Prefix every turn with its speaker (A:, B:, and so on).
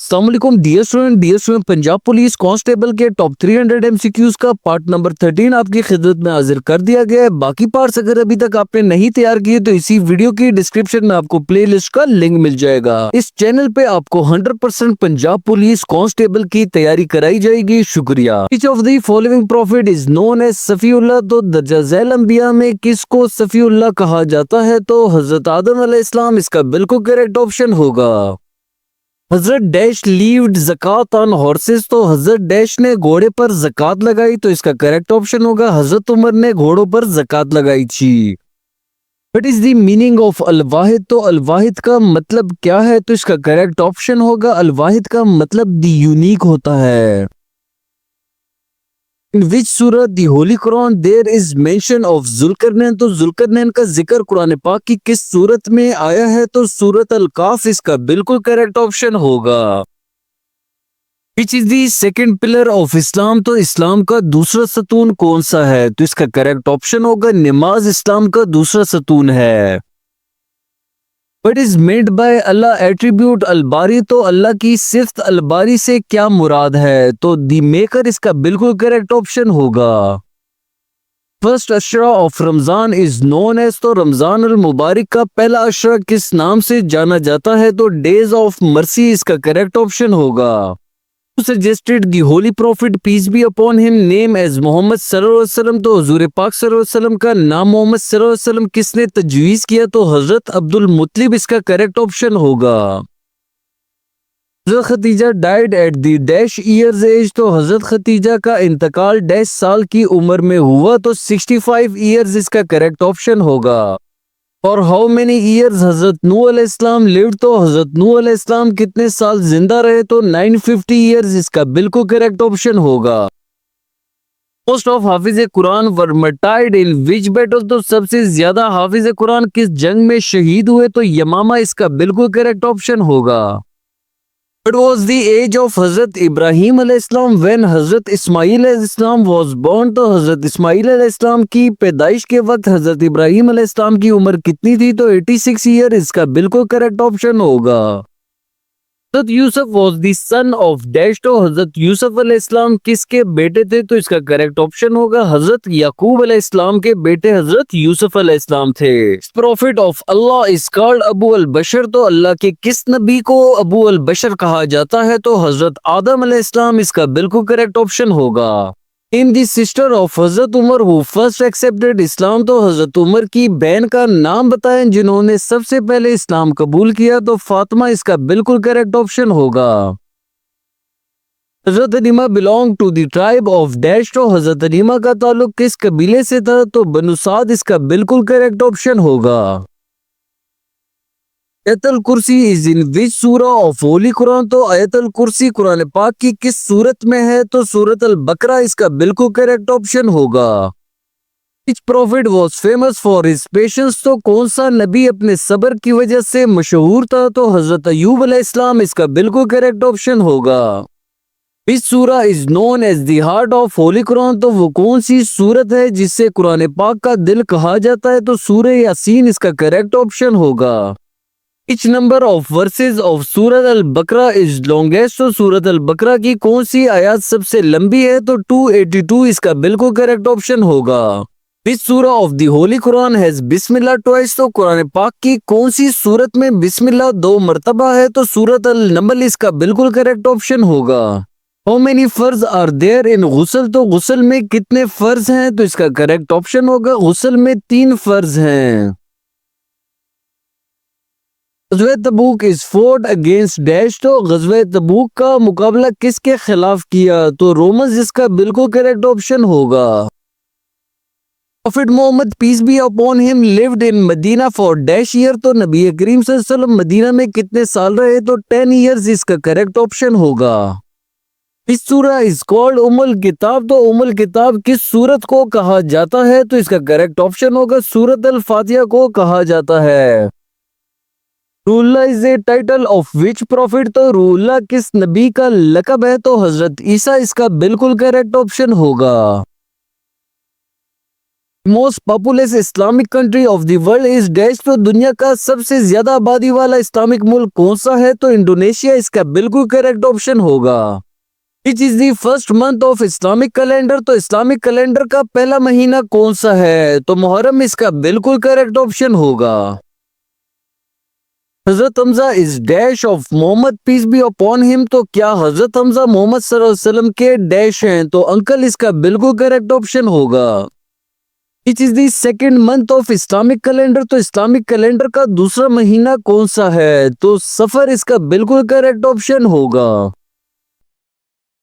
A: अस्सलामुअलैकुम dear student Punjab police constable के top 300 MCQs का पार्ट नंबर 13 आपकी खिदमत में हाजिर कर दिया गया है। बाकी पार्ट्स अगर अभी तक आपने नहीं तैयार किए तो इसी वीडियो की डिस्क्रिप्शन में आपको प्लेलिस्ट का लिंक मिल जाएगा। इस चैनल पे आपको 100% पंजाब पुलिस कांस्टेबल की तैयारी कराई जाएगी। शुक्रिया। Which of the following prophet is known as Safiullah? तो दर्जा झैल अंबिया में किसको सफीउल्लाह कहा जाता है? तो हजरत आदम अलैहिस्सलाम इसका बिल्कुल करेक्ट ऑप्शन होगा। हजरत डैश लीव्ड ज़कात ऑन हॉर्सेस? तो हजरत डैश ने घोड़े पर ज़कात लगाई, तो इसका करेक्ट ऑप्शन होगा हजरत उमर ने घोड़ों पर ज़कात लगाई थी। What is the meaning of अल-वाहिद? तो अल-वाहिद का मतलब क्या है? तो इसका करेक्ट ऑप्शन होगा अल-वाहिद का मतलब द यूनिक होता है। In which surah the Holy Quran there is mention of Zulqarnain? तो जुल्करनैन का जिक्र कुरान पाक की किस सूरत में आया है? तो सूरत अल-काफ इसका बिल्कुल करेक्ट ऑप्शन होगा। Which is the second pillar of इस्लाम? तो इस्लाम का दूसरा सतून कौन सा है? तो इसका करेक्ट ऑप्शन होगा नमाज इस्लाम का दूसरा सतून है। What is meant by Allah attribute अल-बारी? तो अल्लाह की सिफ्त अल-बारी से क्या मुराद है? तो दी मेकर इसका बिल्कुल करेक्ट ऑप्शन होगा। फर्स्ट अशरा of Ramzan is known as? तो रमजान अल मुबारक का पहला अशरा किस नाम से जाना जाता है? तो डेज ऑफ मर्सी इसका करेक्ट ऑप्शन होगा। Suggested the holy prophet peace be upon him name as Muhammad सल्लल्लाहु अलैहि वसल्लम? तो हुजूर पाक सल्लल्लाहु अलैहि वसल्लम का नाम मोहम्मद सल्लल्लाहु अलैहि वसल्लम किसने तजवीज किया? तो हजरत अब्दुल मुत्तलिब इसका करेक्ट ऑप्शन होगा। हजरत Khadija died at the dash years age? तो हजरत खतीजा का इंतकाल डैश साल की उम्र में हुआ, तो 65 ईयर्स इसका करेक्ट ऑप्शन होगा। और हाउ मेनी ईयर्स हजरत नूह अलैहिस्सलाम लिव्ड? तो हजरत नूह अलैहिस्सलाम कितने साल जिंदा रहे? तो 950 ईयर्स इसका बिल्कुल करेक्ट ऑप्शन होगा। मोस्ट ऑफ हाफिज Quran were martyred in which battle? तो सबसे ज्यादा हाफिज कुरान किस जंग में शहीद हुए? तो यमामा इसका बिल्कुल करेक्ट ऑप्शन होगा। What was the age of हजरत इब्राहिम अलैहिस्सलाम when हजरत इस्माइल अलैहिस्सलाम was born? तो हजरत इस्माइल अलैहिस्सलाम की पैदाइश के वक्त हजरत इब्राहिम अलैहिस्सलाम की उम्र कितनी थी? तो 86 ईयर इसका बिल्कुल करेक्ट ऑप्शन होगा। हजरत Yusuf was the son of dash? तो हजरत यूसुफ अलैहिस्सलाम किसके बेटे थे? तो इसका करेक्ट ऑप्शन होगा हजरत याकूब अलैहिस्सलाम के बेटे हजरत यूसुफ अलैहिस्सलाम थे। Prophet of Allah is called अबू अल बशर? तो अल्लाह के किस नबी को अबू अल बशर कहा जाता है? तो हजरत आदम अलैहिस्सलाम इसका बिल्कुल करेक्ट ऑप्शन होगा। इन दी sister of Hazrat Umar who first accepted इस्लाम? तो हजरत उमर की बहन का नाम बताएं जिन्होंने सबसे पहले इस्लाम कबूल किया? तो फातिमा इसका बिल्कुल करेक्ट ऑप्शन होगा। हजरत Halima belong to the tribe of dash? तो हजरत हलीमा का ताल्लुक किस कबीले से था? तो बनु साद इसका बिल्कुल करेक्ट ऑप्शन होगा। आयतुल कुर्सी इज इन विच सूरा ऑफ होली कुरान? तो आयतुल कुर्सी कुरान पाक की किस सूरत में है? तो सूरत अल बकरा इसका बिल्कुल करेक्ट ऑप्शन होगा। Which prophet was famous for his patience? तो कौन सा नबी अपने सब्र की वजह से मशहूर था? तो हजरत अयूब अलैहिस्सलाम इसका बिल्कुल करेक्ट ऑप्शन होगा। इस सूरा is known as the heart of holy Quran? तो वो कौन सी सूरत है जिससे कुरान पाक का दिल कहा जाता है? तो सूरह यासीन इसका करेक्ट ऑप्शन होगा। Which number of verses of सूरत अल बकरा इज लॉन्गेस्ट? तो सूरत अल बकरा की कौन सी आयत सबसे लंबी है? तो 282 इसका बिल्कुल करेक्ट ऑप्शन होगा। इस सूरा of the Holi Quran has Bismillah twice? तो कुरान पाक की कौन सी सूरत में बिस्मिल्लाह 2 मरतबा है? तो सूरत अल नमल इसका बिल्कुल करेक्ट ऑप्शन होगा। हाउ मेनी फर्ज आर देयर इन गुस्ल? तो गुस्ल में कितने फर्ज हैं? तो इसका करेक्ट ऑप्शन होगा गुस्ल में 3 फर्ज हैं। ग़ज़वा तबूक इज फोर्ट अगेंस्ट डैश? तो ग़ज़वा तबूक का मुकाबला किसके खिलाफ किया? तो रोमन्स इसका बिल्कुल करेक्ट ऑप्शन होगा। Prophet Muhammad peace be upon him lived in Medina for dash year? तो नबी करीम सल्लल्लाहु अलैहि वसल्लम मदीना में कितने साल रहे? तो 10 ईयर्स इसका करेक्ट ऑप्शन होगा। इस सूरा इज कॉल्ड उम्मुल किताब? तो उम्मुल किताब किस सूरत को कहा जाता है? तो इसका करेक्ट ऑप्शन होगा सूरत अल फातिहा को कहा जाता है। Ruhullah is a title of which prophet? तो रूहुल्लाह किस नबी का लकब है? तो हजरत ईसा इसका बिल्कुल करेक्ट ऑप्शन होगा। Most populous Islamic country of the world is dash. तो दुनिया का सबसे ज्यादा आबादी वाला इस्लामिक मुल्क कौन सा है? तो इंडोनेशिया इसका बिल्कुल करेक्ट ऑप्शन होगा। Which is the first month of Islamic calendar? तो इस्लामिक कैलेंडर का पहला महीना कौन सा है? तो मुहर्रम इसका बिल्कुल करेक्ट ऑप्शन होगा। हजरत Hamza is dash of Muhammad peace be upon him. तो क्या हजरत हमजा मोहम्मद सल्लल्लाहु अलैहि वसल्लम के डैश हैं? तो अंकल इसका बिल्कुल करेक्ट ऑप्शन होगा। Which is the second month of Islamic calendar? तो इस्लामिक कैलेंडर का दूसरा महीना कौन सा है? तो सफर इसका बिल्कुल करेक्ट ऑप्शन होगा।